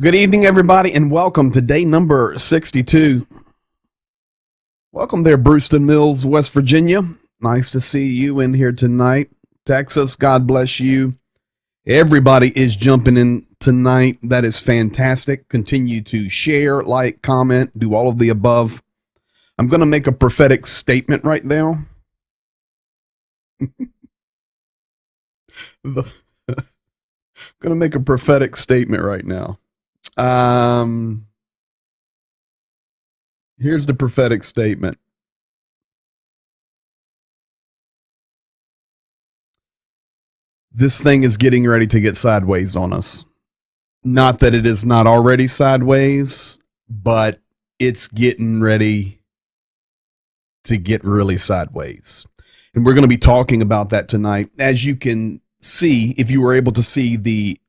Good evening, everybody, and welcome to day number 62. Welcome there, Brewston Mills, West Virginia. Nice to see you in here tonight. Texas, God bless you. Everybody is jumping in tonight. That is fantastic. Continue to share, like, comment, do all of the above. I'm going to make a prophetic statement right now. I'm going to make a prophetic statement right now. Here's the prophetic statement. This thing is getting ready to get sideways on us. Not that it is not already sideways, but it's getting ready to get really sideways. And we're going to be talking about that tonight. As you can see, if you were able to see the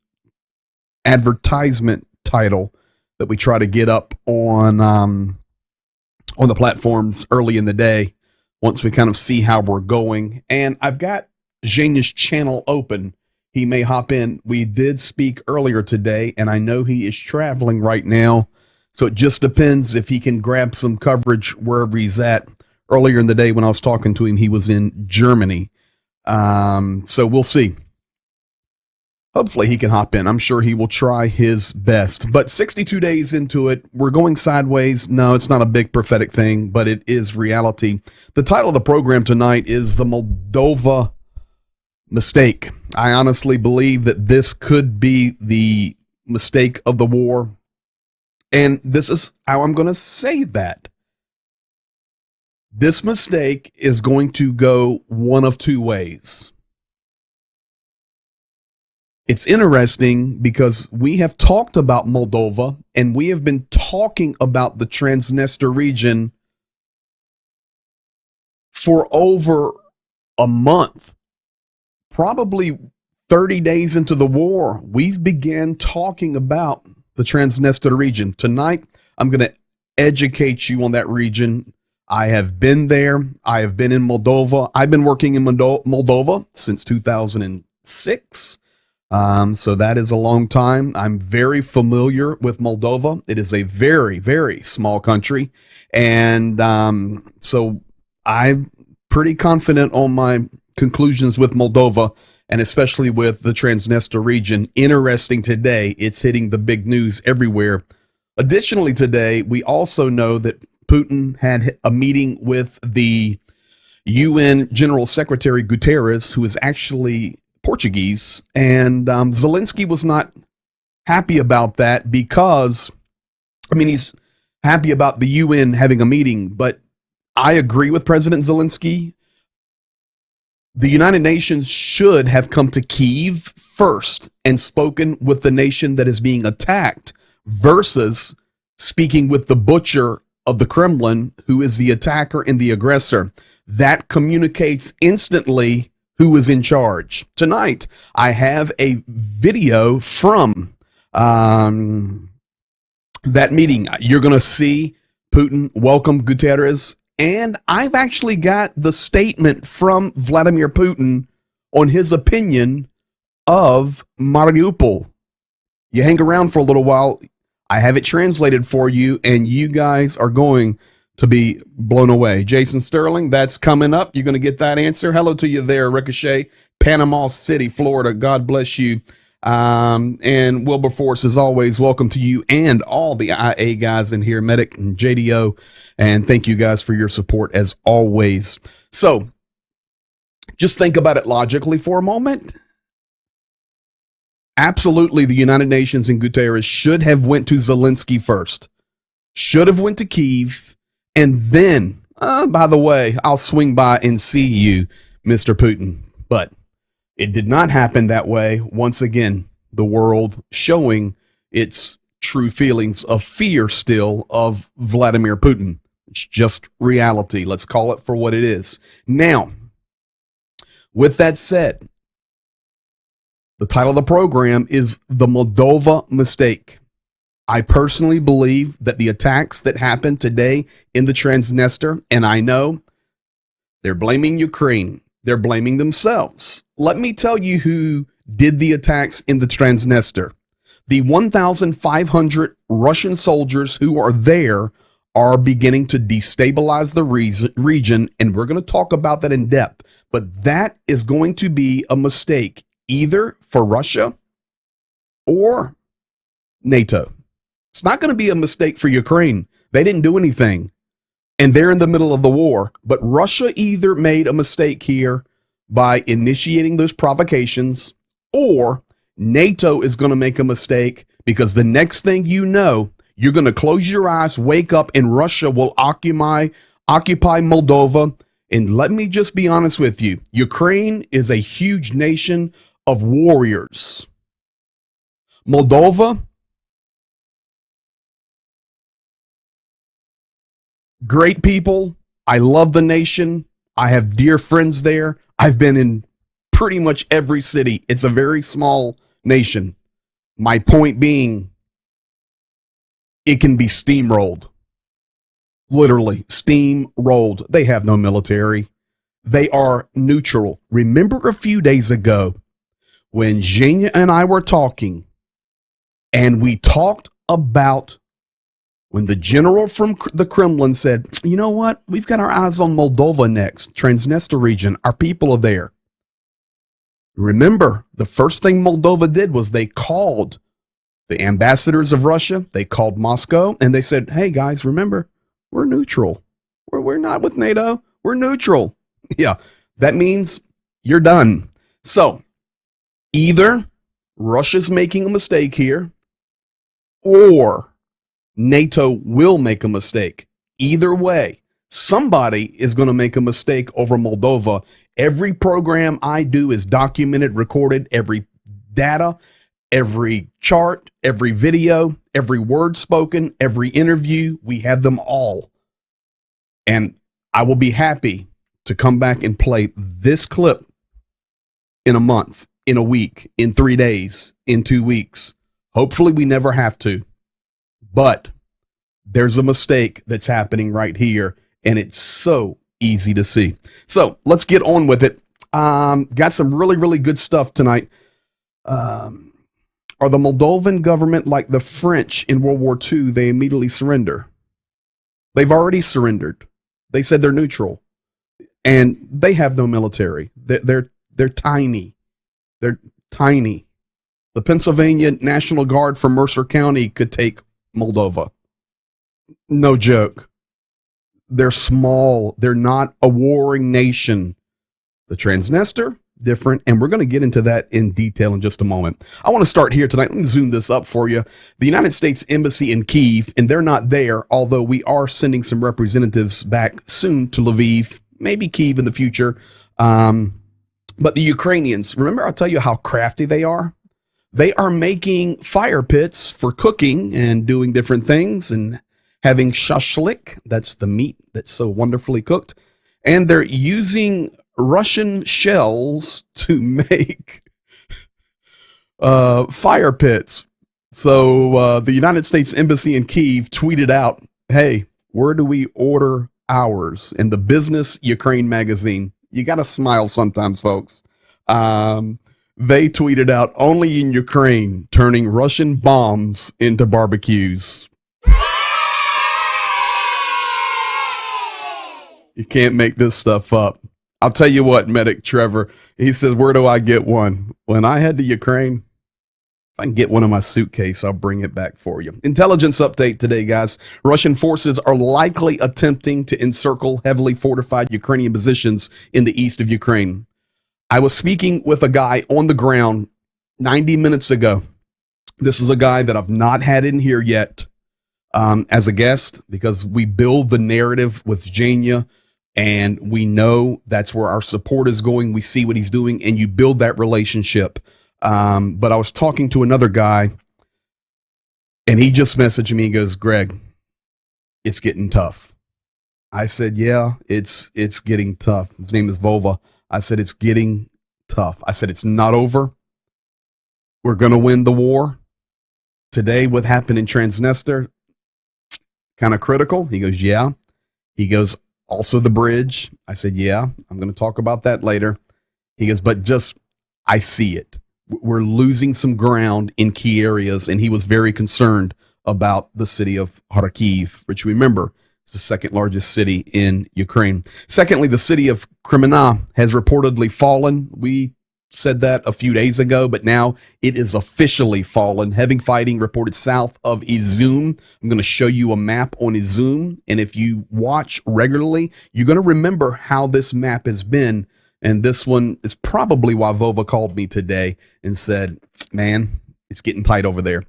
advertisement title that we try to get up on the platforms early in the day, once we kind of see how we're going. And I've got Jane's channel open. He may hop in. We did speak earlier today, and I know he is traveling right now. So it just depends if he can grab some coverage wherever he's at. Earlier in the day when I was talking to him, he was in Germany. So we'll see. Hopefully he can hop in. I'm sure he will try his best. But 62 days into it, we're going sideways. No, it's not a big prophetic thing, but it is reality. The title of the program tonight is The Moldova Mistake. I honestly believe that this could be the mistake of the war. And this is how I'm going to say that. This mistake is going to go one of two ways. It's interesting because we have talked about Moldova and we have been talking about the Transnistria region for over a month, probably 30 days into the war. We began talking about the Transnistria region. Tonight, I'm going to educate you on that region. I have been there. I have been in Moldova. I've been working in Moldova since 2006. So that is a long time. I'm very familiar with Moldova. It is a very, very small country. And so I'm pretty confident on my conclusions with Moldova, and especially with the Transnistria region. Interesting today, it's hitting the big news everywhere. Additionally, today, we also know that Putin had a meeting with the UN General Secretary Guterres, who is actually Portuguese, and Zelensky was not happy about that because, he's happy about the UN having a meeting, but I agree with President Zelensky. The United Nations should have come to Kyiv first and spoken with the nation that is being attacked versus speaking with the butcher of the Kremlin, who is the attacker and the aggressor. That communicates instantly who is in charge. Tonight, I have a video from that meeting. You're going to see Putin welcome Guterres, and I've actually got the statement from Vladimir Putin on his opinion of Mariupol. You hang around for a little while. I have it translated for you, and you guys are going to be blown away. Jason Sterling, that's coming up. You're going to get that answer. Hello to you there, Ricochet, Panama City, Florida. God bless you. And Wilberforce, as always, welcome to you and all the IA guys in here, Medic and JDO. And thank you guys for your support as always. So just think about it logically for a moment. Absolutely, the United Nations and Guterres should have went to Zelensky first. Should have went to Kyiv. And then, by the way, I'll swing by and see you, Mr. Putin. But it did not happen that way. Once again, the world showing its true feelings of fear still of Vladimir Putin. It's just reality. Let's call it for what it is. Now, with that said, the title of the program is The Moldova Mistake. I personally believe that the attacks that happened today in the Transnistria, and I know they're blaming Ukraine, they're blaming themselves. Let me tell you who did the attacks in the Transnistria. The 1,500 Russian soldiers who are there are beginning to destabilize the region, and we're going to talk about that in depth. But that is going to be a mistake either for Russia or NATO. It's not going to be a mistake for Ukraine. They didn't do anything, and they're in the middle of the war. But Russia either made a mistake here by initiating those provocations, or NATO is going to make a mistake, because the next thing you know, you're going to close your eyes, wake up, and Russia will occupy Moldova. And let me just be honest with you. Ukraine is a huge nation of warriors. Moldova, great people. I love the nation. I have dear friends there. I've been in pretty much every city. It's a very small nation. My point being, it can be steamrolled. Literally steamrolled. They have no military. They are neutral. Remember a few days ago when Zhenya and I were talking, and we talked about when the general from the Kremlin said, you know what? We've got our eyes on Moldova next, Transnistria region. Our people are there. Remember, the first thing Moldova did was they called the ambassadors of Russia. They called Moscow, and they said, hey, guys, remember, we're neutral. We're not with NATO. We're neutral. Yeah, that means you're done. So either Russia's making a mistake here, or NATO will make a mistake. Either way, somebody is going to make a mistake over Moldova. Every program I do is documented, recorded, every data, every chart, every video, every word spoken, every interview. We have them all. And I will be happy to come back and play this clip in a month, in a week, in 3 days, in 2 weeks. Hopefully we never have to. But there's a mistake that's happening right here, and it's so easy to see. So let's get on with it. Got some really, really good stuff tonight. Are the Moldovan government like the French in World War II? They immediately surrender. They've already surrendered. They said they're neutral, and they have no military. They're tiny. They're tiny. The Pennsylvania National Guard from Mercer County could take Moldova. No joke. They're small. They're not a warring nation. The Transnistria, different, and we're going to get into that in detail in just a moment. I want to start here tonight. Let me zoom this up for you. The United States Embassy in Kyiv, and they're not there, although we are sending some representatives back soon to Lviv, maybe Kyiv in the future. But the Ukrainians, remember I'll tell you how crafty they are? They are making fire pits for cooking and doing different things and having shashlik. That's the meat that's so wonderfully cooked. And they're using Russian shells to make fire pits. So the United States Embassy in Kyiv tweeted out, hey, where do we order ours? In the Business Ukraine magazine. You got to smile sometimes, folks. They tweeted out, only in Ukraine, turning Russian bombs into barbecues. You can't make this stuff up. I'll tell you what, Medic Trevor, he says, where do I get one? When I head to Ukraine, if I can get one in my suitcase, I'll bring it back for you. Intelligence update today, guys. Russian forces are likely attempting to encircle heavily fortified Ukrainian positions in the east of Ukraine. I was speaking with a guy on the ground 90 minutes ago. This is a guy that I've not had in here yet as a guest, because we build the narrative with Zhenya, and we know that's where our support is going. We see what he's doing, and you build that relationship. But I was talking to another guy, and he just messaged me. He goes, Greg, it's getting tough. I said, yeah, it's getting tough. His name is Vova. I said, it's getting tough. I said, it's not over. We're going to win the war. Today, what happened in Transnistria, kind of critical. He goes, yeah. He goes, also the bridge. I said, yeah, I'm going to talk about that later. He goes, but just, I see it. We're losing some ground in key areas, and he was very concerned about the city of Kharkiv, which remember is the second largest city in Ukraine. Secondly, the city of Kreminna has reportedly fallen. We said that a few days ago, but now it is officially fallen. Heavy fighting reported south of Izum. I'm going to show you a map on Izum, and if you watch regularly, you're going to remember how this map has been. And this one is probably why Vova called me today and said, man, it's getting tight over there.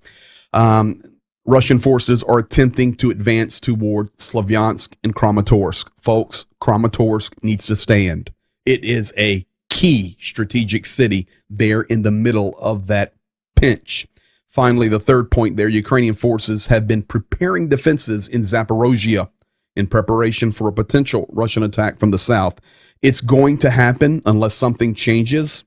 Russian forces are attempting to advance toward Slavyansk and Kramatorsk. Folks, Kramatorsk needs to stand. It is a key strategic city there in the middle of that pinch. Finally, the third point there, Ukrainian forces have been preparing defenses in Zaporozhye in preparation for a potential Russian attack from the south. It's going to happen unless something changes.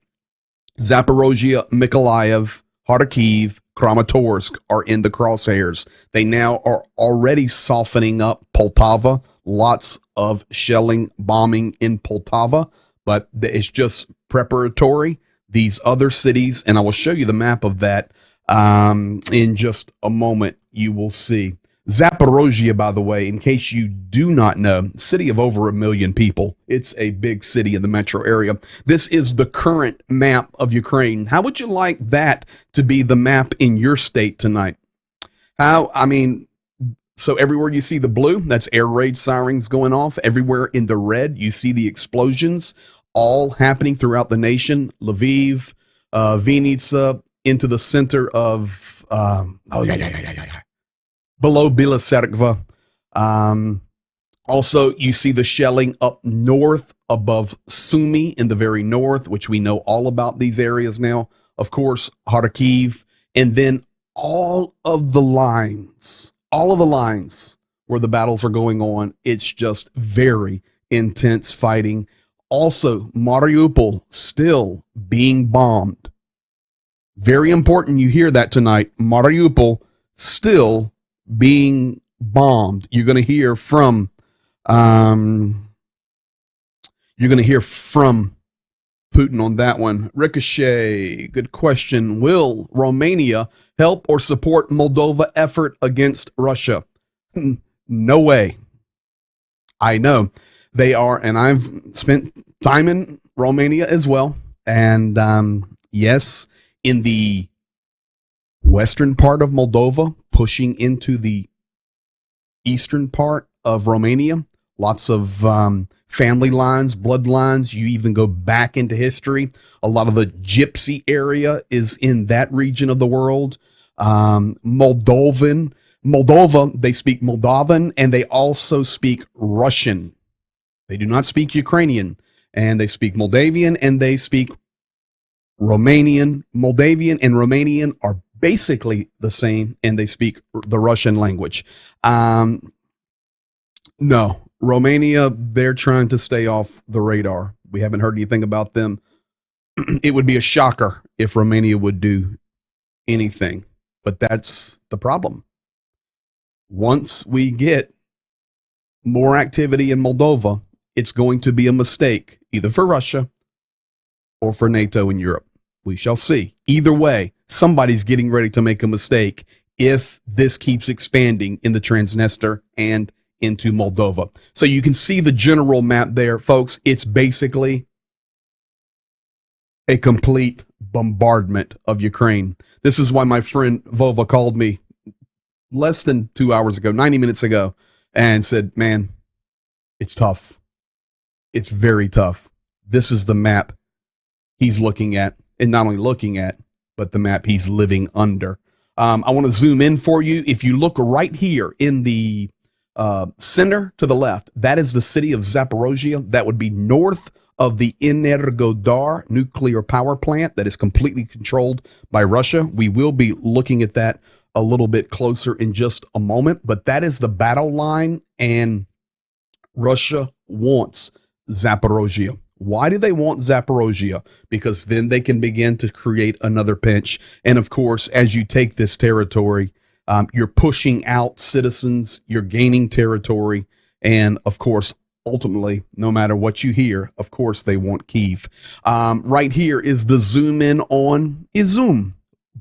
Zaporozhye, Mykolaiv, Kharkiv, Kramatorsk are in the crosshairs. They now are already softening up Poltava. Lots of shelling, bombing in Poltava, but it's just preparatory. These other cities, and I will show you the map of that in just a moment, you will see. Zaporozhye, by the way, in case you do not know, city of over 1 million people. It's a big city in the metro area. This is the current map of Ukraine. How would you like that to be the map in your state tonight? So everywhere you see the blue, that's air raid sirens going off. Everywhere in the red, you see the explosions, all happening throughout the nation. Lviv, Vinnytsia, into the center of, below Bila Tserkva. Also, you see the shelling up north above Sumy in the very north, which we know all about these areas now. Of course, Kharkiv, and then all of the lines where the battles are going on. It's just very intense fighting. Also, Mariupol still being bombed. Very important you hear that tonight. Mariupol still being bombed. You're going to hear from Putin on that one. Ricochet, good question. Will Romania help or support Moldova effort against Russia? No way. I know they are, and I've spent time in Romania as well. And yes, in the western part of Moldova, pushing into the eastern part of Romania, lots of family lines, bloodlines. You even go back into history. A lot of the gypsy area is in that region of the world. Moldova, they speak Moldovan, and they also speak Russian. They do not speak Ukrainian, and they speak Moldavian, and they speak Romanian. Moldavian and Romanian are basically the same, and they speak the Russian language. No, Romania, they're trying to stay off the radar. We haven't heard anything about them. It would be a shocker if Romania would do anything, but that's the problem. Once we get more activity in Moldova, it's going to be a mistake, either for Russia or for NATO in Europe. We shall see. Either way, somebody's getting ready to make a mistake if this keeps expanding in the Transnistria and into Moldova. So you can see the general map there, folks. It's basically a complete bombardment of Ukraine. This is why my friend Vova called me less than 2 hours ago, 90 minutes ago, and said, man, it's tough. It's very tough. This is the map he's looking at, and not only looking at, but the map he's living under. I want to zoom in for you. If you look right here in the center to the left, that is the city of Zaporozhye. That would be north of the Energodar nuclear power plant that is completely controlled by Russia. We will be looking at that a little bit closer in just a moment, but that is the battle line, and Russia wants Zaporozhye. Why do they want Zaporozhye? Because then they can begin to create another pinch. And of course, as you take this territory, you're pushing out citizens, you're gaining territory, and of course, ultimately, no matter what you hear, of course, they want Kyiv. Right here is the zoom in on Izum.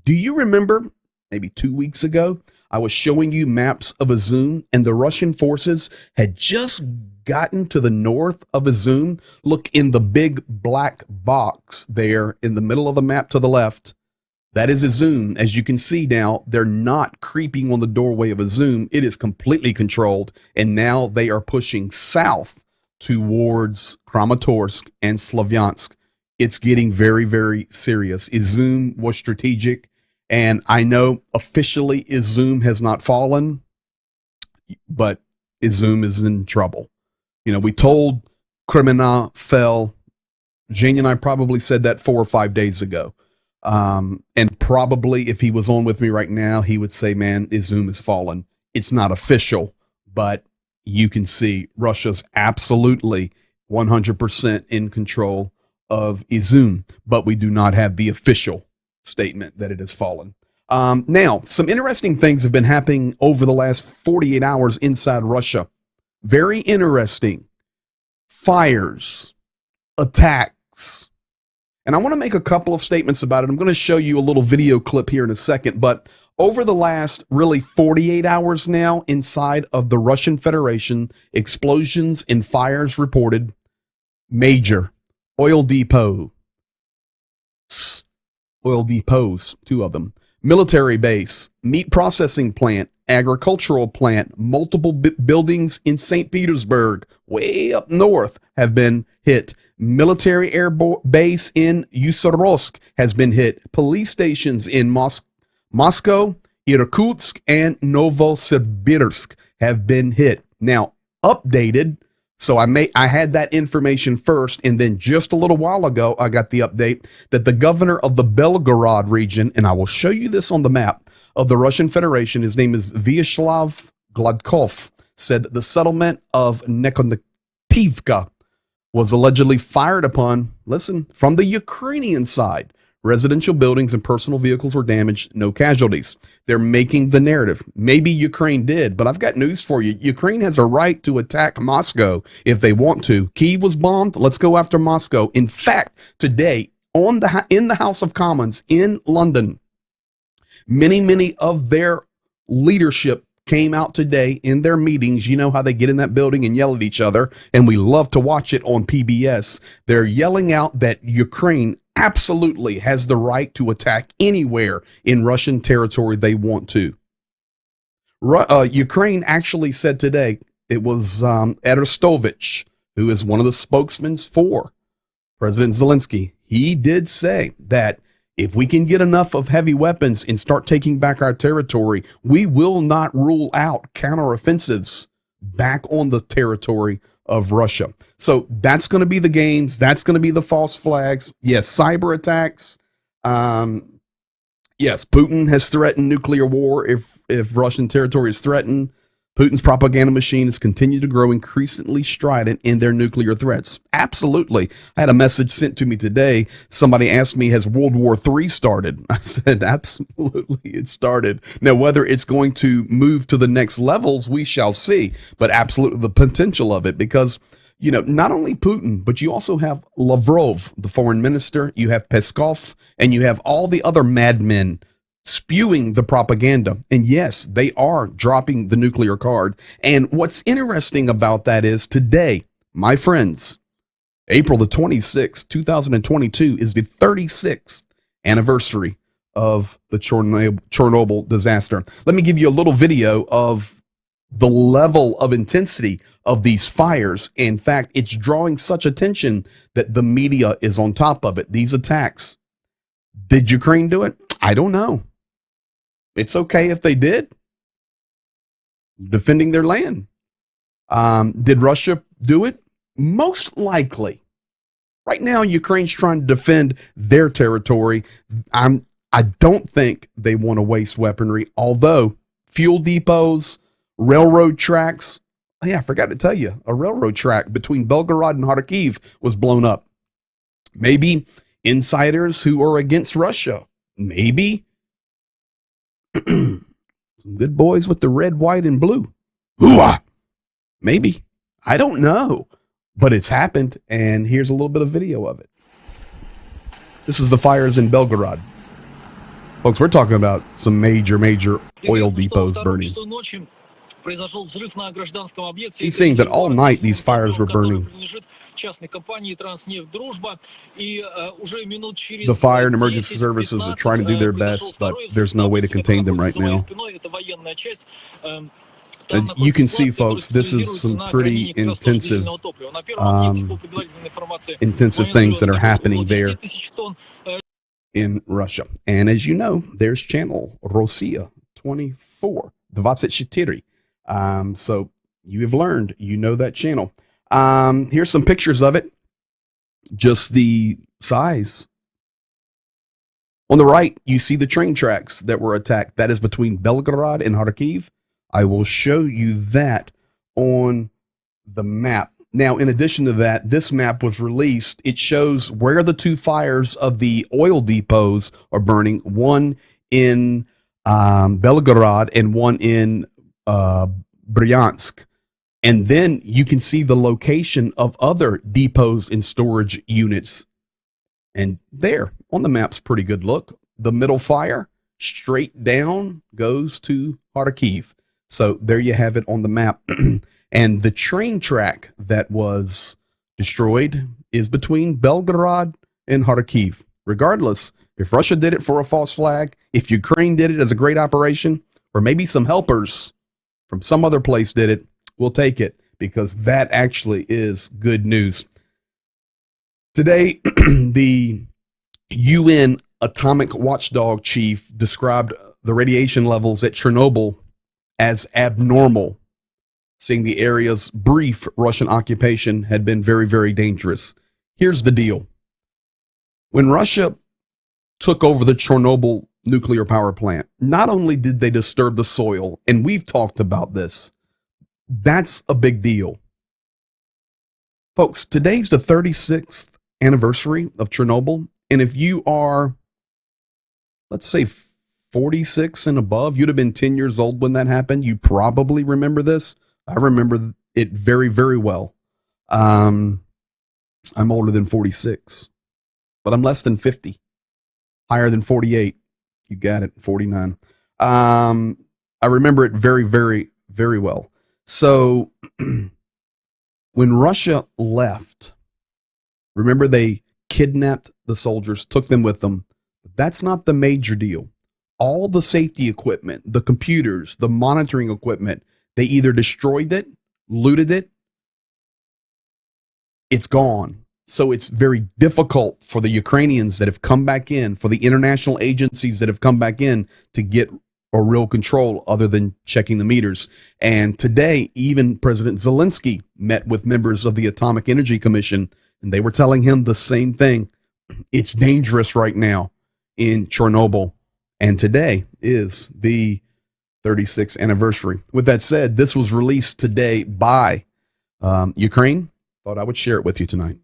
Do you remember maybe 2 weeks ago? I was showing you maps of Izum, and the Russian forces had just gotten to the north of Izum. Look in the big black box there in the middle of the map to the left. That is Izum. As you can see now, they're not creeping on the doorway of Izum. It is completely controlled, and now they are pushing south towards Kramatorsk and Slavyansk. It's getting very, very serious. Izum was strategic, and I know officially Izum has not fallen, but Izum is in trouble. You know, we told Kremina fell. Jane and I probably said that 4 or 5 days ago. And probably if he was on with me right now, he would say, man, Izum has fallen. It's not official, but you can see Russia's absolutely 100% in control of Izum, but we do not have the official statement that it has fallen. Now, some interesting things have been happening over the last 48 hours inside Russia. Very interesting. Fires, attacks. And I want to make a couple of statements about it. I'm going to show you a little video clip here in a second, but over the last really 48 hours now inside of the Russian Federation, explosions and fires reported. Major oil depots, 2 of them, military base, meat processing plant, agricultural plant, multiple buildings in St. Petersburg, way up north, have been hit. Military air base in Yusorosk has been hit. Police stations in Moscow, Irkutsk, and Novosibirsk have been hit. Now, updated. So I had that information first, and then just a little while ago, I got the update that the governor of the Belgorod region, and I will show you this on the map of the Russian Federation, his name is Vyacheslav Gladkov, said that the settlement of Nekonaktivka was allegedly fired upon, listen, from the Ukrainian side. Residential buildings and personal vehicles were damaged, no casualties. They're making the narrative. Maybe Ukraine did, but I've got news for you. Ukraine has a right to attack Moscow if they want to. Kyiv was bombed. Let's go after Moscow. In fact, today in the House of Commons in London, many of their leadership came out today in their meetings. You know how they get in that building and yell at each other, and we love to watch it on PBS. They're yelling out that Ukraine absolutely has the right to attack anywhere in Russian territory they want to. Ukraine actually said today, it was Arestovich, who is one of the spokesmen for President Zelensky. He did say that if we can get enough of heavy weapons and start taking back our territory, we will not rule out counteroffensives back on the territory of Russia. So that's going to be the games. That's going to be the false flags. Yes, cyber attacks. Yes, Putin has threatened nuclear war if Russian territory is threatened. Putin's propaganda machine has continued to grow increasingly strident in their nuclear threats. Absolutely. I had a message sent to me today. Somebody asked me, has World War III started? I said, absolutely, it started. Now, whether it's going to move to the next levels, we shall see. But absolutely the potential of it, because, you know, not only Putin, but you also have Lavrov, the foreign minister, you have Peskov, and you have all the other madmen spewing the propaganda. And yes, they are dropping the nuclear card. And what's interesting about that is today, my friends, April the 26th, 2022 is the 36th anniversary of the Chernobyl disaster. Let me give you a little video of the level of intensity of these fires. In fact, it's drawing such attention that the media is on top of it. These attacks. Did Ukraine do it? I don't know. It's okay if they did. Defending their land. Did Russia do it? Most likely. Right now, Ukraine's trying to defend their territory. I don't think they want to waste weaponry, although fuel depots, railroad tracks. Yeah, I forgot to tell you, a railroad track between Belgorod and Kharkiv was blown up. Maybe insiders who are against Russia. Maybe some good boys with the red, white, and blue. Hooah! Maybe. I don't know, but it's happened. And here's a little bit of video of it. This is the fires in Belgorod. Folks, we're talking about some major oil depots burning. He's saying that all night these fires were burning. The fire and emergency services are trying to do their best, but there's no way to contain them right now. You can see, folks, this is some pretty intensive things that are happening there in Russia. And as you know, there's channel Rossiya 24, 24. So you have learned, you know that channel. Here's some pictures of it. Just the size. On the right, you see the train tracks that were attacked. That is between Belgorod and Kharkiv. I will show you that on the map. Now, in addition to that, this map was released. It shows where the two fires of the oil depots are burning, one in Belgorod and one in Bryansk. And then you can see the location of other depots and storage units. And there on the map's pretty good look. The middle fire straight down goes to Kharkiv. So there you have it on the map. And the train track that was destroyed is between Belgorod and Kharkiv. Regardless, if Russia did it for a false flag, if Ukraine did it as a great operation, or maybe some helpers from some other place did it, we'll take it, because that actually is good news. Today, the UN atomic watchdog chief described the radiation levels at Chernobyl as abnormal, saying the area's brief Russian occupation had been very dangerous. Here's the deal. When Russia took over the Chernobyl nuclear power plant, not only did they disturb the soil, and we've talked about this, that's a big deal. Folks, today's the 36th anniversary of Chernobyl, and if you are, let's say, 46 and above, you'd have been 10 years old when that happened. You probably remember this. I remember it very well. I'm older than 46, but I'm less than 50, higher than 48. You got it, 49. I remember it very well. So when Russia left, remember they kidnapped the soldiers, took them with them. But that's not the major deal. All the safety equipment, the computers, the monitoring equipment, they either destroyed it, looted it, it's gone. So it's very difficult for the Ukrainians that have come back in, for the international agencies that have come back in, to get a real control other than checking the meters. And today, even President Zelensky met with members of the Atomic Energy Commission, and they were telling him the same thing. It's dangerous right now in Chernobyl. And today is the 36th anniversary. With that said, this was released today by Ukraine. Thought I would share it with you tonight.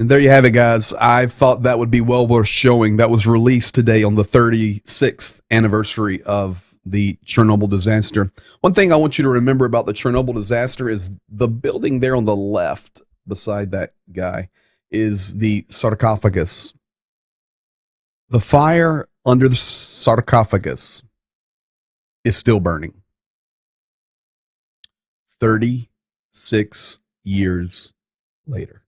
And there you have it, guys. I thought that would be well worth showing. That was released today on the 36th anniversary of the Chernobyl disaster. One thing I want you to remember about the Chernobyl disaster is the building there on the left beside that guy is the sarcophagus. The fire under the sarcophagus is still burning. 36 years later.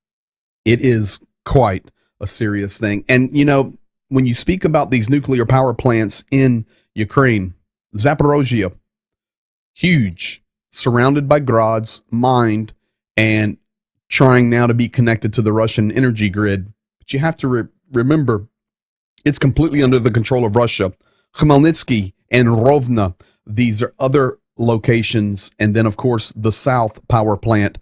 It is quite a serious thing. And, you know, when you speak about these nuclear power plants in Ukraine, Zaporozhye, huge, surrounded by grads, mined, and trying now to be connected to the Russian energy grid. But you have to remember, it's completely under the control of Russia. Khmelnytsky and Rovna, these are other locations. And then, of course, the South power plant.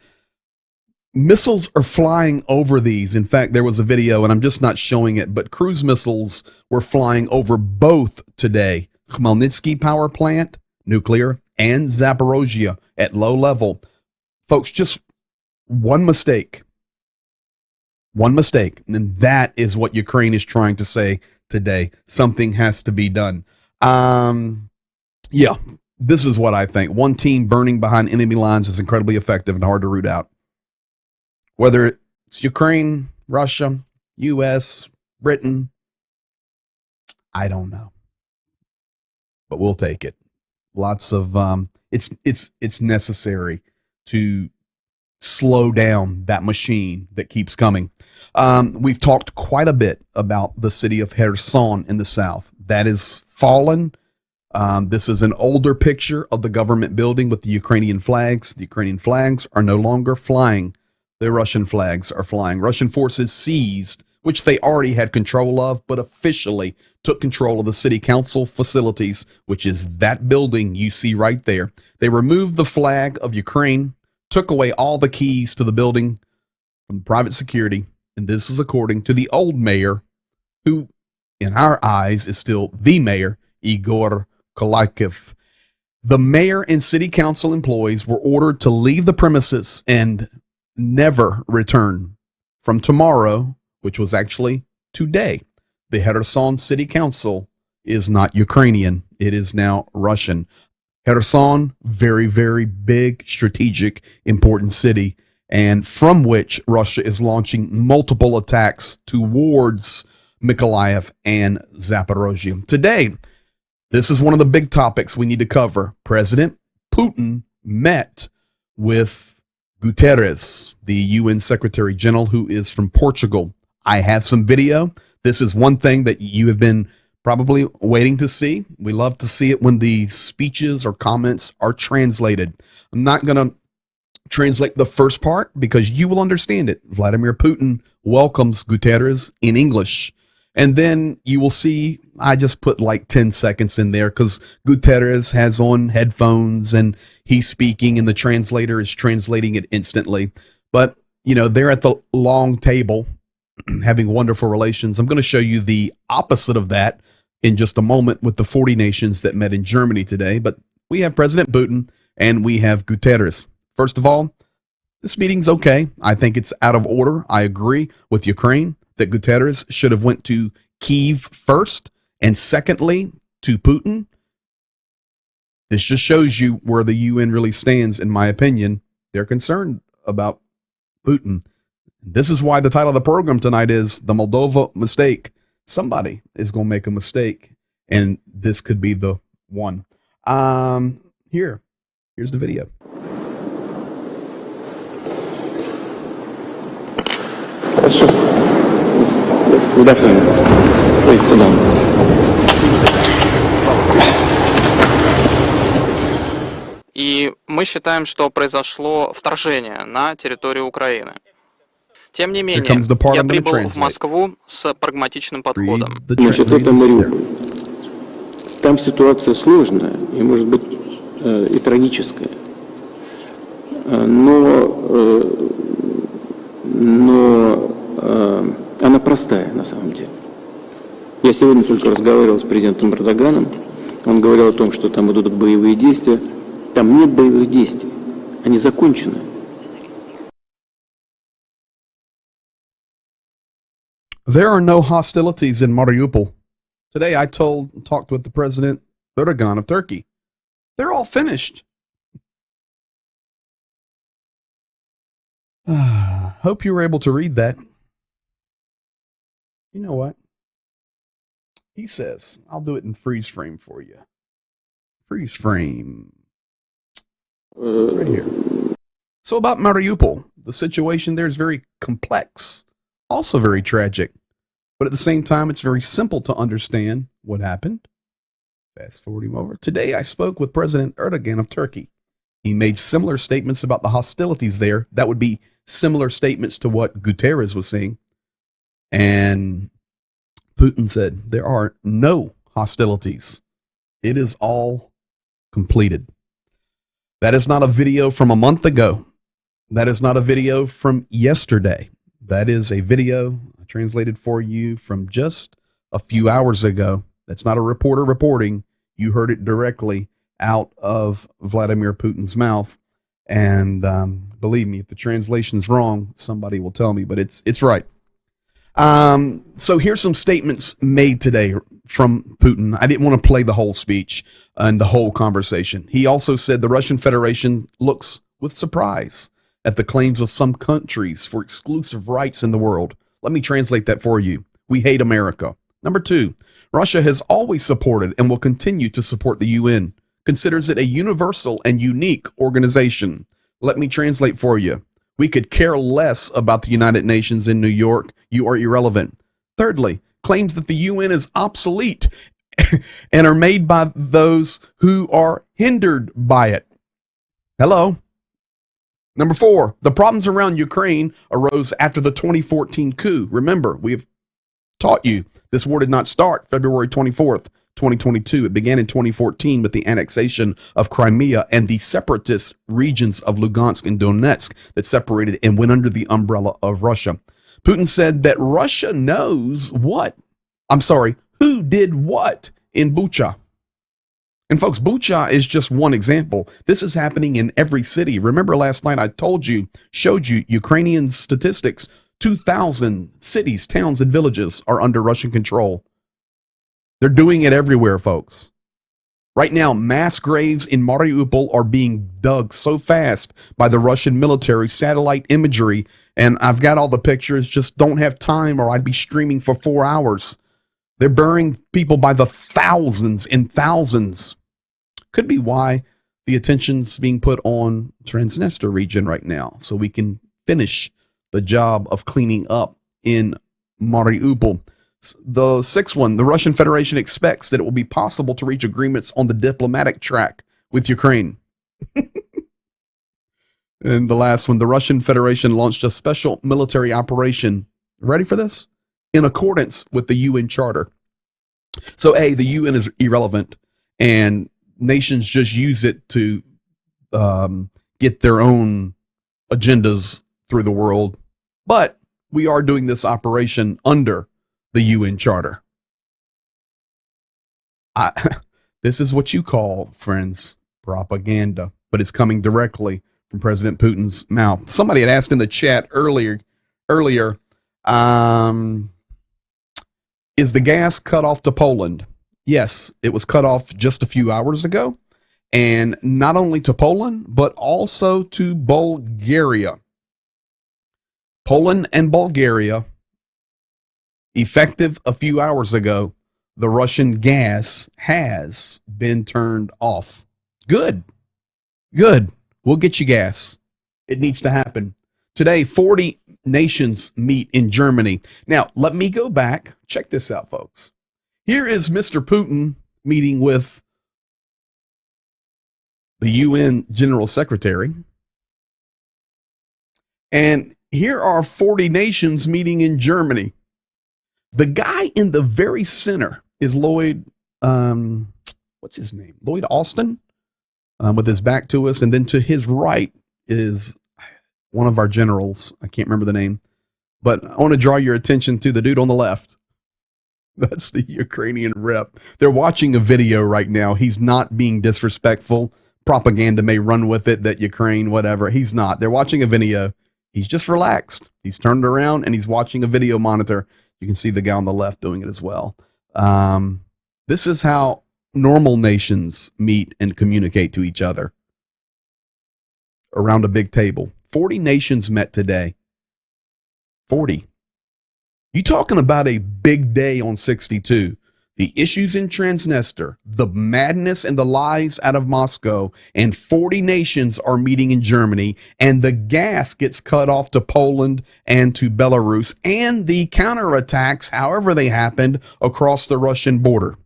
Missiles are flying over these. In fact, there was a video, and I'm just not showing it, but cruise missiles were flying over both today. Khmelnytsky power plant, nuclear, and Zaporozhye at low level. Folks, just one mistake. One mistake. And that is what Ukraine is trying to say today. Something has to be done. Yeah, this is what I think. One team burning behind enemy lines is incredibly effective and hard to root out. Whether it's Ukraine, Russia, U.S., Britain, I don't know, but we'll take it. Lots of it's necessary to slow down that machine that keeps coming. We've talked quite a bit about the city of Kherson in the south. That is fallen. This is an older picture of the government building with the Ukrainian flags. The Ukrainian flags are no longer flying. The Russian flags are flying. Russian forces seized, which they already had control of, but officially took control of the city council facilities, which is that building you see right there. They removed the flag of Ukraine, took away all the keys to the building from private security, and this is according to the old mayor, who in our eyes is still the mayor, Igor Kolyakev. The mayor and city council employees were ordered to leave the premises and never return from tomorrow, which was actually today. The Kherson City Council is not Ukrainian. It is now Russian. Kherson, very, very big, strategic, important city, and from which Russia is launching multiple attacks towards Mykolaiv and Zaporozhye. Today, this is one of the big topics we need to cover. President Putin met with Guterres, the UN Secretary General, who is from Portugal. I have some video. This is one thing that you have been probably waiting to see. We love to see it when the speeches or comments are translated. I'm not going to translate the first part because you will understand it. Vladimir Putin welcomes Guterres in English. And then you will see, I just put like 10 seconds in there because Guterres has on headphones and he's speaking and the translator is translating it instantly. But, you know, they're at the long table having wonderful relations. I'm going to show you the opposite of that in just a moment with the 40 nations that met in Germany today. But we have President Putin and we have Guterres. First of all, this meeting's okay. I think it's out of order. I agree with Ukraine that Guterres should have went to Kyiv first, and secondly, to Putin. This just shows you where the UN really stands, in my opinion. They're concerned about Putin. This is why the title of the program tonight is The Moldova Mistake. Somebody is going to make a mistake, and this could be the one. Here's the video. Good afternoon. Please sit down. И мы считаем, что произошло вторжение на территорию Украины. Тем не менее, я прибыл в Москву с прагматичным подходом. Значит, это Мариуполь. Там ситуация сложная и, может быть, и трагическая. Но она простая на самом деле. Я сегодня только разговаривал с президентом Эрдоганом. Он говорил о том, что там идут боевые действия. Там нет боевых действий. Они закончены. There are no hostilities in Mariupol. Today I talked with the President Erdogan of Turkey. They're all finished. Hope you were able to read that. You know what? He says, I'll do it in freeze frame for you. Freeze frame. Right here. So about Mariupol, the situation there is very complex, also very tragic. But at the same time, it's very simple to understand what happened. Fast forwarding over. Today, I spoke with President Erdogan of Turkey. He made similar statements about the hostilities there. That would be similar statements to what Guterres was saying. And Putin said, there are no hostilities. It is all completed. That is not a video from a month ago. That is not a video from yesterday. That is a video translated for you from just a few hours ago. That's not a reporter reporting. You heard it directly out of Vladimir Putin's mouth. And believe me, if the translation's wrong, somebody will tell me, but it's right. So here's some statements made today from Putin. I didn't want to play the whole speech and the whole conversation. He also said the Russian Federation looks with surprise at the claims of some countries for exclusive rights in the world. Let me translate that for you. We hate America. Number 2, Russia has always supported and will continue to support the UN, considers it a universal and unique organization. Let me translate for you. We could care less about the United Nations in New York. You are irrelevant. Thirdly, claims that the UN is obsolete and are made by those who are hindered by it. Hello. Number 4, the problems around Ukraine arose after the 2014 coup. Remember, we have taught you this war did not start February 24th, 2022. It began in 2014 with the annexation of Crimea and the separatist regions of Lugansk and Donetsk that separated and went under the umbrella of Russia. Putin said that Russia knows who did what in Bucha. And folks, Bucha is just one example. This is happening in every city. Remember last night I showed you Ukrainian statistics. 2,000 cities, towns, and villages are under Russian control. They're doing it everywhere, folks. Right now, mass graves in Mariupol are being dug so fast by the Russian military, satellite imagery, and I've got all the pictures, just don't have time or I'd be streaming for 4 hours. They're burying people by the thousands and thousands. Could be why the attention's being put on Transnistria region right now, so we can finish the job of cleaning up in Mariupol. The 6th one, the Russian Federation expects that it will be possible to reach agreements on the diplomatic track with Ukraine. And the last one, the Russian Federation launched a special military operation. Ready for this? In accordance with the UN Charter. So the UN is irrelevant and nations just use it to get their own agendas through the world. But we are doing this operation under the UN Charter. This is what you call, friends, propaganda, but it's coming directly from President Putin's mouth. Somebody had asked in the chat earlier, is the gas cut off to Poland? Yes, it was cut off just a few hours ago, and not only to Poland, but also to Bulgaria. Poland and Bulgaria, effective a few hours ago, the Russian gas has been turned off. Good. We'll get you gas. It needs to happen. Today, 40 nations meet in Germany. Now, let me go back. Check this out, folks. Here is Mr. Putin meeting with the UN General Secretary. And here are 40 nations meeting in Germany. The guy in the very center is Lloyd, what's his name? Lloyd Austin, with his back to us. And then to his right is one of our generals. I can't remember the name, but I want to draw your attention to the dude on the left. That's the Ukrainian rep. They're watching a video right now. He's not being disrespectful. Propaganda may run with it that Ukraine, whatever. He's not. They're watching a video. He's just relaxed. He's turned around and he's watching a video monitor. You can see the guy on the left doing it as well. This is how normal nations meet and communicate to each other around a big table. 40 nations met today. 40. You talking about a big day on 62. The issues in Transnistria, the madness and the lies out of Moscow, and 40 nations are meeting in Germany, and the gas gets cut off to Poland and to Belarus, and the counterattacks, however they happened, across the Russian border.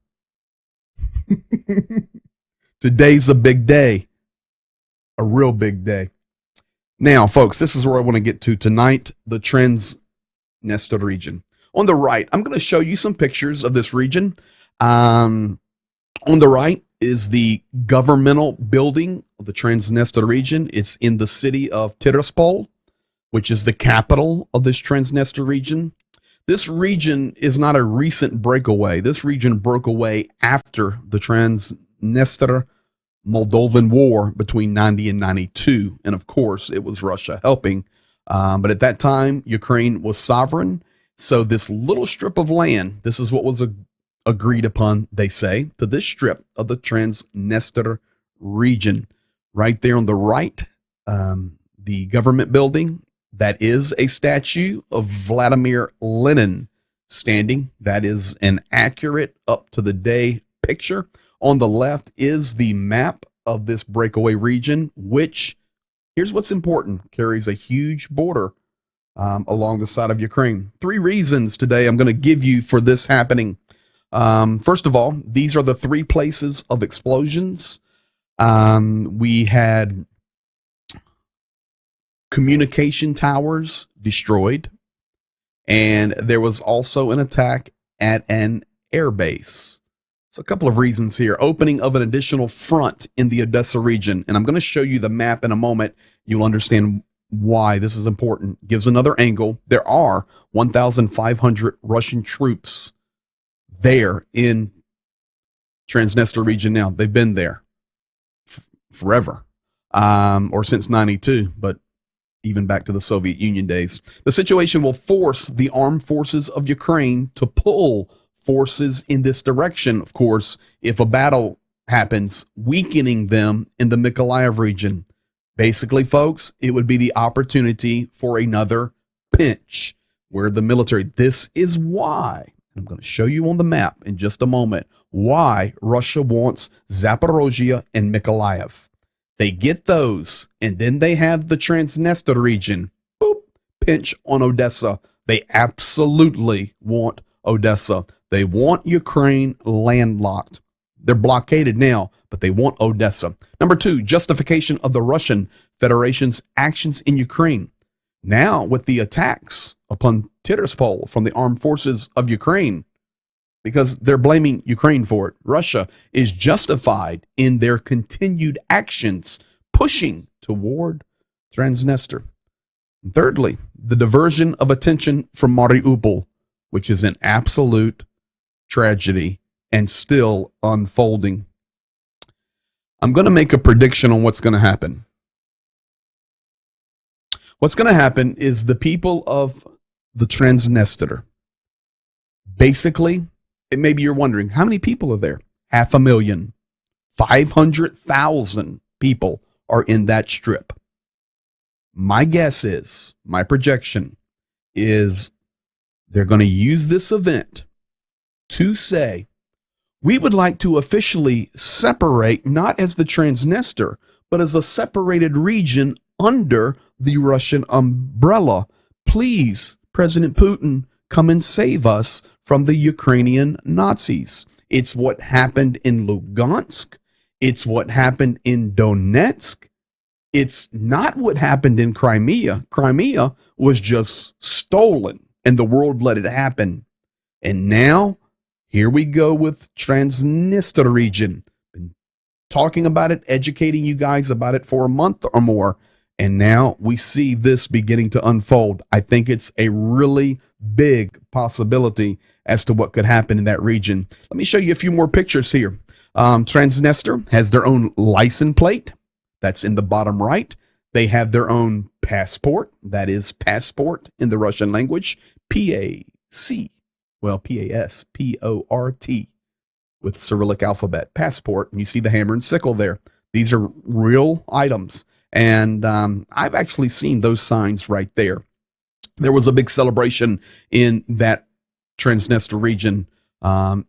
Today's a big day. A real big day. Now, folks, this is where I want to get to tonight, the Transnistria region. On the right, I'm going to show you some pictures of this region. On the right is the governmental building of the Transnistria region. It's in the city of Tiraspol, which is the capital of this Transnistria region. This region is not a recent breakaway. This region broke away after the Transnistria Moldovan War between 90 and 92. And of course, it was Russia helping. But at that time, Ukraine was sovereign. So this little strip of land, this is what was agreed upon, they say, to this strip of the Transnistria region. Right there on the right, the government building, that is a statue of Vladimir Lenin standing. That is an accurate, up-to-the-day picture. On the left is the map of this breakaway region, which, here's what's important, carries a huge border along the side of Ukraine. 3 reasons today I'm going to give you for this happening. First of all, these are the 3 places of explosions. We had communication towers destroyed, and there was also an attack at an air base. So a couple of reasons here. Opening of an additional front in the Odessa region, and I'm going to show you the map in a moment. You'll understand why this is important. Gives another angle. There are 1,500 Russian troops there in Transnistria region now. They've been there forever, or since 92, but even back to the Soviet Union days. The situation will force the armed forces of Ukraine to pull forces in this direction, of course, if a battle happens, weakening them in the Mykolaiv region. Basically, folks, it would be the opportunity for another pinch where the military, this is why, I'm going to show you on the map in just a moment, why Russia wants Zaporozhye and Mykolaiv. They get those, and then they have the Transnistria region. Boop, pinch on Odessa. They absolutely want Odessa. They want Ukraine landlocked. They're blockaded now, but they want Odessa. Number 2, justification of the Russian Federation's actions in Ukraine. Now, with the attacks upon Tiraspol from the armed forces of Ukraine, because they're blaming Ukraine for it, Russia is justified in their continued actions pushing toward Transnistria. And thirdly, the diversion of attention from Mariupol, which is an absolute tragedy and still unfolding. I'm going to make a prediction on what's going to happen. What's going to happen is the people of the Transnistria, basically, maybe you're wondering, how many people are there? 500,000. 500,000 people are in that strip. My guess is, my projection is, they're going to use this event to say, we would like to officially separate, not as the Transnistria, but as a separated region under the Russian umbrella. Please, President Putin, come and save us from the Ukrainian Nazis. It's what happened in Lugansk. It's what happened in Donetsk. It's not what happened in Crimea. Crimea was just stolen, and the world let it happen. And now, here we go with Transnistria region. Been talking about it, educating you guys about it for a month or more. And now we see this beginning to unfold. I think it's a really big possibility as to what could happen in that region. Let me show you a few more pictures here. Transnistria has their own license plate. That's in the bottom right. They have their own passport. That is passport in the Russian language. PAC. Well, Passport with Cyrillic alphabet, passport. And you see the hammer and sickle there. These are real items. And I've actually seen those signs right there. There was a big celebration in that Transnistria region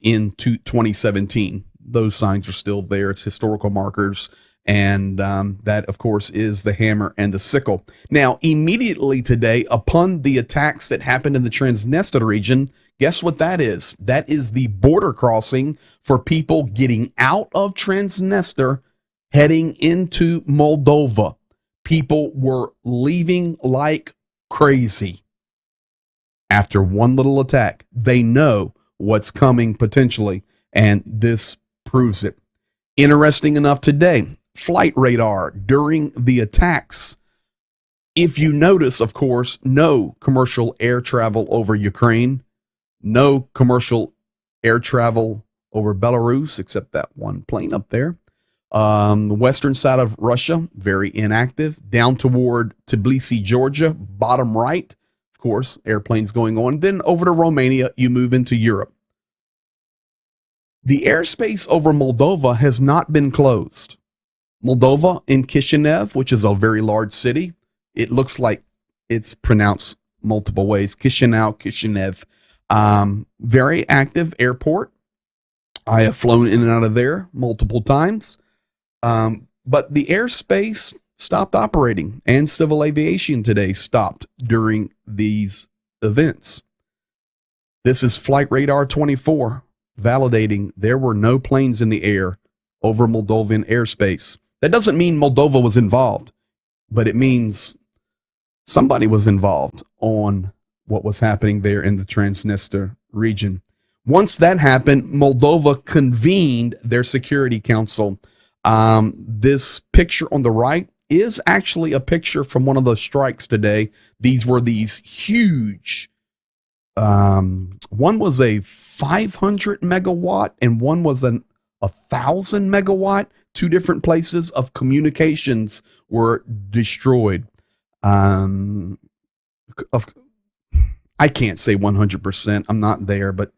in 2017. Those signs are still there. It's historical markers. And that, of course, is the hammer and the sickle. Now, immediately today, upon the attacks that happened in the Transnistria region, guess what that is? That is the border crossing for people getting out of Transnistria, heading into Moldova. People were leaving like crazy after one little attack. They know what's coming potentially, and this proves it. Interesting enough today, flight radar during the attacks. If you notice, of course, no commercial air travel over Ukraine, no commercial air travel over Belarus, except that one plane up there. The western side of Russia, very inactive. Down toward Tbilisi, Georgia, bottom right, of course, airplanes going on. Then over to Romania, you move into Europe. The airspace over Moldova has not been closed. Moldova in Chisinau, which is a very large city, it looks like it's pronounced multiple ways. Chisinau. Very active airport. I have flown in and out of there multiple times. But the airspace stopped operating, and civil aviation today stopped during these events. This is Flight Radar 24 validating there were no planes in the air over Moldovan airspace. That doesn't mean Moldova was involved, but it means somebody was involved on what was happening there in the Transnistria region. Once that happened, Moldova convened their Security Council. This picture on the right is actually a picture from one of the strikes today. These were these huge, one was a 500 megawatt and one was a 1,000 megawatt. Two different places of communications were destroyed. I can't say 100%. I'm not there, but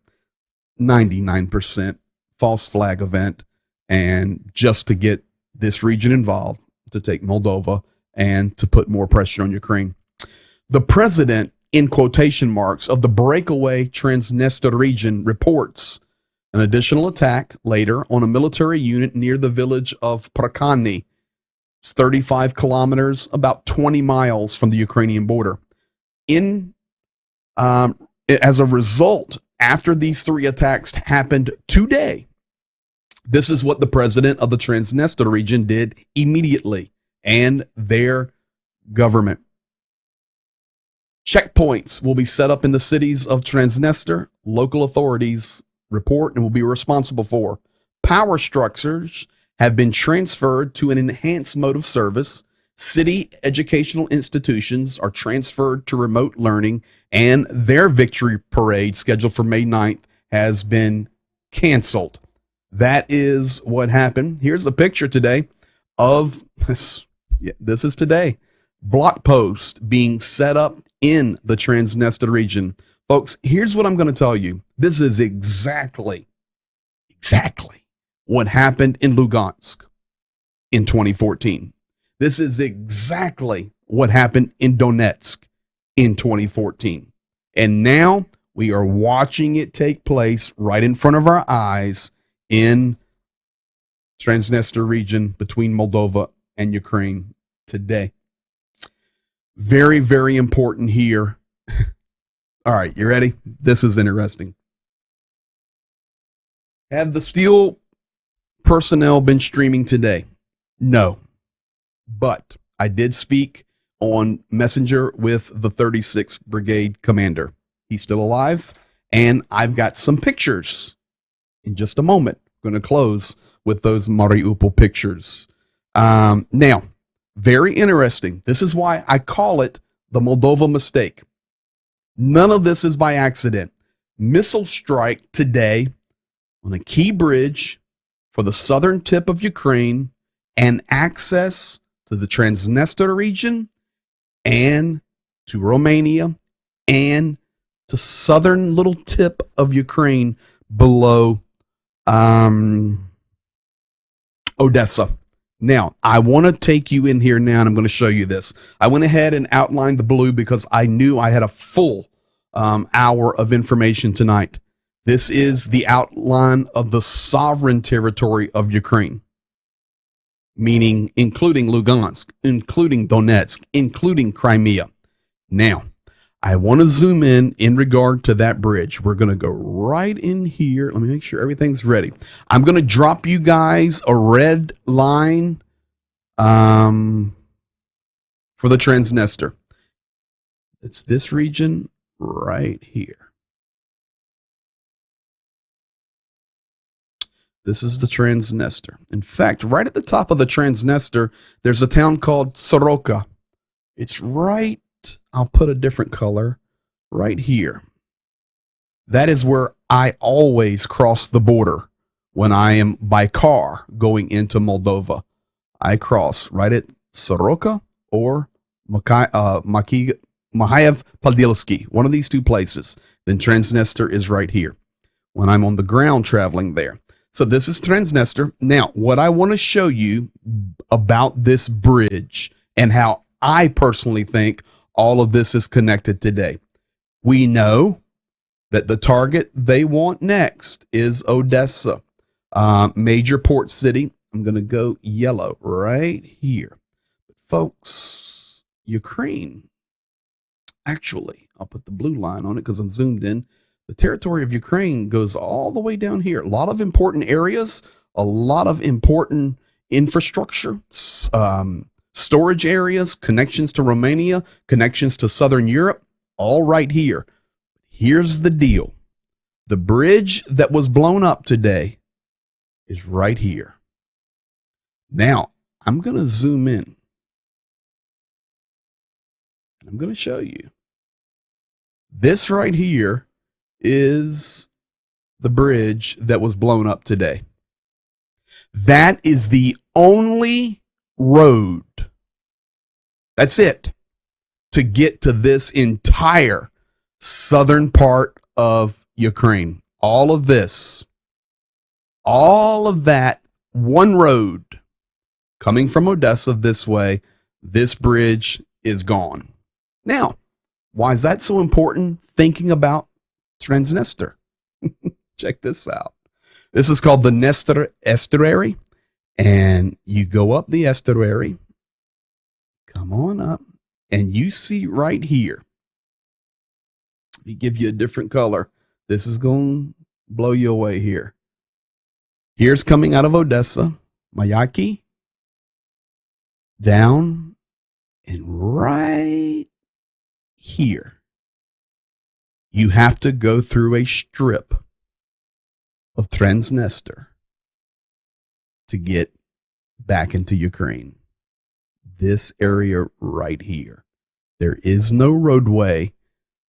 99% false flag event. And just to get this region involved, to take Moldova and to put more pressure on Ukraine. The president, in quotation marks, of the breakaway Transnistria region reports an additional attack later on a military unit near the village of Prakani. It's 35 kilometers, about 20 miles from the Ukrainian border. As a result, after these three attacks happened today, this is what the president of the Transnistria region did immediately, and their government. Checkpoints will be set up in the cities of Transnistria. Local authorities report and will be responsible for. Power structures have been transferred to an enhanced mode of service. City educational institutions are transferred to remote learning, and their victory parade scheduled for May 9th has been canceled. That is what happened. Here's a picture today of this. This is today. Block posts being set up in the Transnistria region. Folks, here's what I'm going to tell you. This is exactly what happened in Lugansk in 2014. This is exactly what happened in Donetsk in 2014. And now we are watching it take place right in front of our eyes in Transnistria region between Moldova and Ukraine today. Very, very important here. All right, you ready? This is interesting. Have the steel personnel been streaming today? No. But I did speak on Messenger with the 36th Brigade commander. He's still alive, and I've got some pictures. In just a moment, I'm going to close with those Mariupol pictures. Now, very interesting. This is why I call it the Moldova mistake. None of this is by accident. Missile strike today on a key bridge for the southern tip of Ukraine and access to the Transnistria region and to Romania and to southern little tip of Ukraine below Odessa. Now, I want to take you in here now, and I'm going to show you this. I went ahead and outlined the blue because I knew I had a full hour of information tonight. This is the outline of the sovereign territory of Ukraine, meaning including Lugansk, including Donetsk, including Crimea. Now, I want to zoom in regard to that bridge. We're going to go right in here. Let me make sure everything's ready. I'm going to drop you guys a red line for the Transnistria. It's this region right here. This is the Transnistria. In fact, right at the top of the Transnistria, there's a town called Soroka. It's right, I'll put a different color, right here. That is where I always cross the border when I am by car going into Moldova. I cross right at Soroka or Mahayev Podilsky, one of these two places. Then Transnistria is right here when I'm on the ground traveling there. So this is Transnistria. Now, what I want to show you about this bridge and how I personally think all of this is connected today. We know that the target they want next is Odessa, major port city. I'm going to go yellow right here. But folks, Ukraine, actually, I'll put the blue line on it because I'm zoomed in. The territory of Ukraine goes all the way down here. A lot of important areas, a lot of important infrastructure, storage areas, connections to Romania, connections to Southern Europe, all right here. Here's the deal. The bridge that was blown up today is right here. Now, I'm going to zoom in. And I'm going to show you. This right here is the bridge that was blown up today. That is the only road, that's it, to get to this entire southern part of Ukraine. All of this, all of that, one road coming from Odessa this way, this bridge is gone. Now, why is that so important? Thinking about Transnistria. Check this out. This is called the Dniester Estuary. And you go up the estuary, come on up, and you see right here. Let me give you a different color. This is going to blow you away here. Here's coming out of Odessa, Mayaki, down, and right here. You have to go through a strip of Transnistria to get back into Ukraine. This area right here. There is no roadway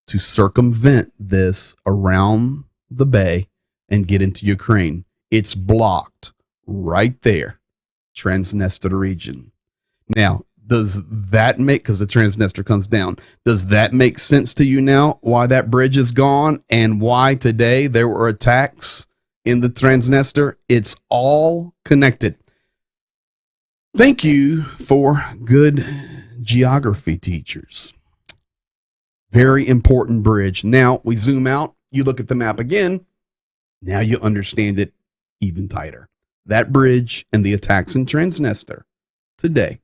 to circumvent this around the bay and get into Ukraine. It's blocked right there, Transnistria region. Now, does that make, because the Transnistria comes down, does that make sense to you now why that bridge is gone and why today there were attacks in the Transnistria? It's all connected. Thank you for good geography teachers. Very important bridge. Now we zoom out, you look at the map again, now you understand it even tighter. That bridge and the attacks in Transnistria today.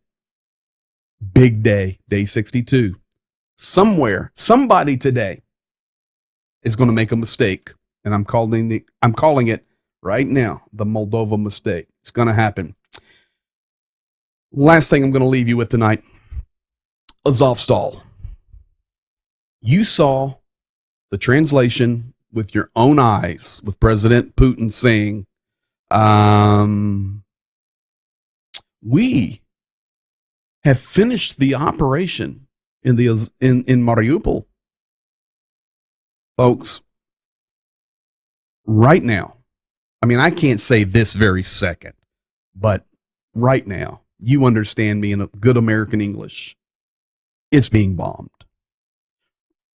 Big day, day 62. Somewhere, somebody today is going to make a mistake, and I'm calling it right now the Moldova mistake. It's going to happen. Last thing I'm going to leave you with tonight, Azovstal. You saw the translation with your own eyes, with President Putin saying, we have finished the operation in Mariupol. Folks, right now, I mean, I can't say this very second, but right now, you understand me in a good American English. It's being bombed.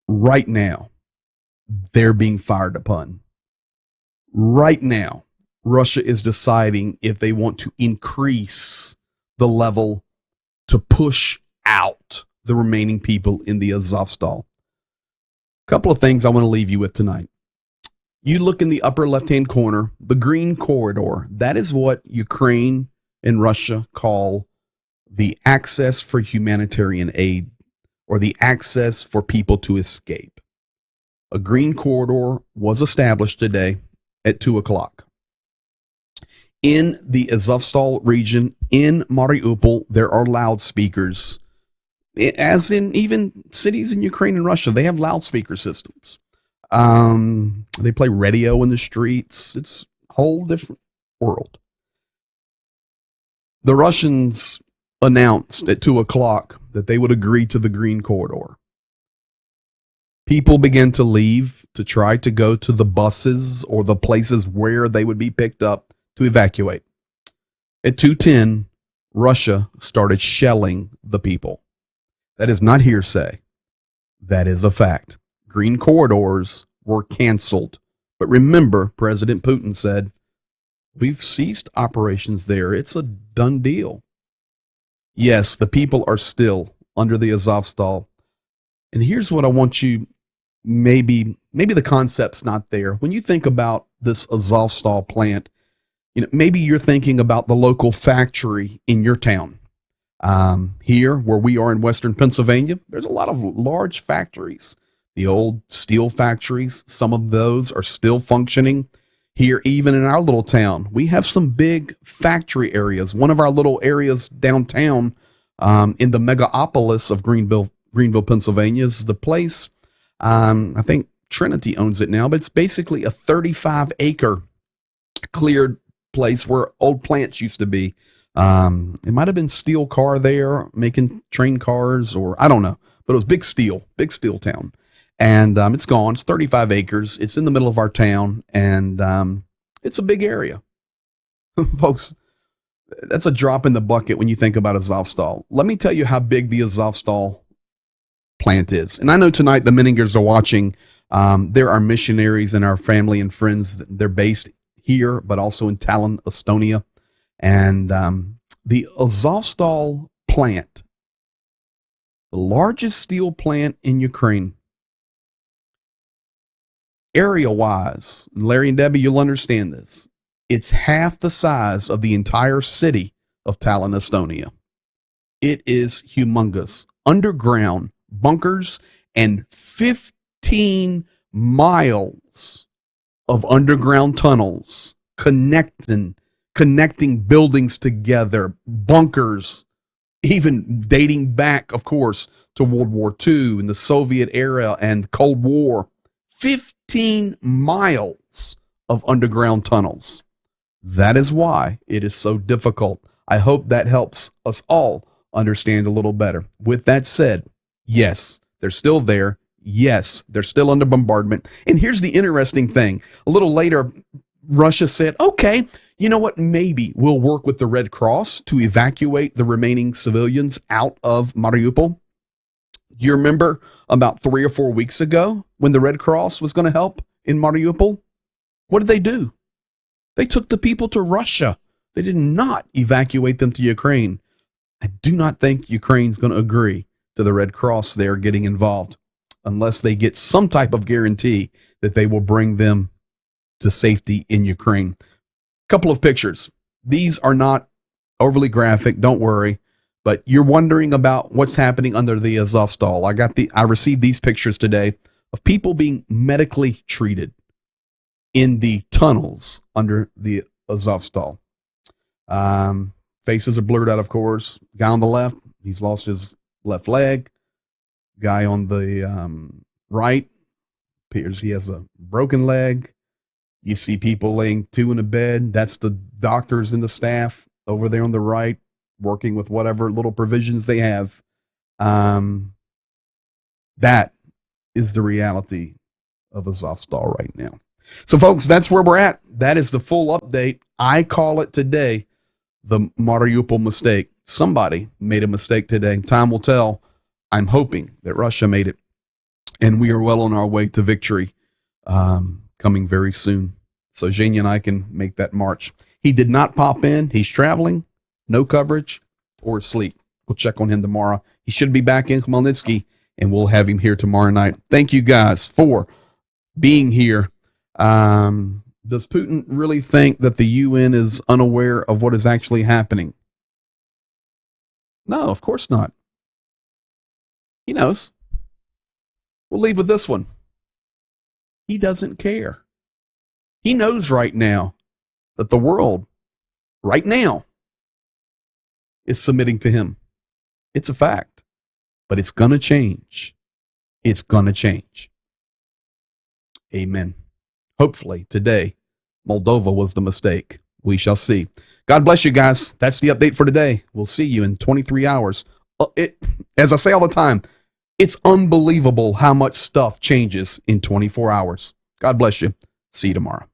Right now, they're being fired upon. Right now, Russia is deciding if they want to increase the level to push out the remaining people in the Azovstal. A couple of things I want to leave you with tonight. You look in the upper left-hand corner, the green corridor. That is what Ukraine and Russia call the access for humanitarian aid, or the access for people to escape. A green corridor was established today at 2 o'clock. In the Azovstal region, in Mariupol, there are loudspeakers. As in even cities in Ukraine and Russia, they have loudspeaker systems. They play radio in the streets. It's a whole different world. The Russians announced at 2 o'clock that they would agree to the green corridor. People began to leave to try to go to the buses or the places where they would be picked up to evacuate. At 2:10, Russia started shelling the people. That is not hearsay. That is a fact. Green corridors were canceled. But remember, President Putin said, we've ceased operations there. It's a done deal. Yes, the people are still under the Azovstal. And here's what I want you, maybe the concept's not there. When you think about this Azovstal plant, maybe you're thinking about the local factory in your town. Here, where we are in Western Pennsylvania, there's a lot of large factories. The old steel factories, some of those are still functioning. Here, even in our little town, we have some big factory areas. One of our little areas downtown in the megapolis of Greenville, Pennsylvania, is the place. I think Trinity owns it now, but it's basically a 35-acre cleared place where old plants used to be. It might have been Steel Car there, making train cars, or I don't know, but it was big steel town. And it's gone. It's 35 acres. It's in the middle of our town, and it's a big area. Folks, that's a drop in the bucket when you think about Azovstal. Let me tell you how big the Azovstal plant is. And I know tonight the Menningers are watching. There are missionaries and our family and friends. They're based here, but also in Tallinn, Estonia. And the Azovstal plant, the largest steel plant in Ukraine, area-wise, Larry and Debbie, you'll understand this. It's half the size of the entire city of Tallinn, Estonia. It is humongous. Underground bunkers and 15 miles of underground tunnels connecting buildings together, bunkers, even dating back, of course, to World War II and the Soviet era and Cold War. 15 miles of underground tunnels. That is why it is so difficult. I hope that helps us all understand a little better. With that said, yes, they're still there. Yes, they're still under bombardment. And here's the interesting thing. A little later, Russia said, okay, you know what? Maybe we'll work with the Red Cross to evacuate the remaining civilians out of Mariupol. Do you remember about 3 or 4 weeks ago when the Red Cross was going to help in Mariupol? What did they do? They took the people to Russia. They did not evacuate them to Ukraine. I do not think Ukraine's going to agree to the Red Cross there getting involved unless they get some type of guarantee that they will bring them to safety in Ukraine. Couple of pictures. These are not overly graphic, don't worry, but you're wondering about what's happening under the Azovstal. I received these pictures today of people being medically treated in the tunnels under the Azovstal. Faces are blurred out, of course. Guy on the left, he's lost his left leg. Guy on the right appears he has a broken leg. You see people laying two in a bed. That's the doctors and the staff over there on the right, working with whatever little provisions they have. That is the reality of Azovstal right now. So, folks, that's where we're at. That is the full update. I call it today the Mariupol mistake. Somebody made a mistake today. Time will tell. I'm hoping that Russia made it, and we are well on our way to victory coming very soon. So Zhenya and I can make that march. He did not pop in. He's traveling, no coverage, or asleep. We'll check on him tomorrow. He should be back in Khmelnytsky, and we'll have him here tomorrow night. Thank you guys for being here. Does Putin really think that the UN is unaware of what is actually happening? No, of course not. He knows. We'll leave with this one. He doesn't care. He knows right now that the world, right now, is submitting to him. It's a fact. But it's going to change. It's going to change. Amen. Hopefully today, Moldova was the mistake. We shall see. God bless you guys. That's the update for today. We'll see you in 23 hours. As I say all the time, it's unbelievable how much stuff changes in 24 hours. God bless you. See you tomorrow.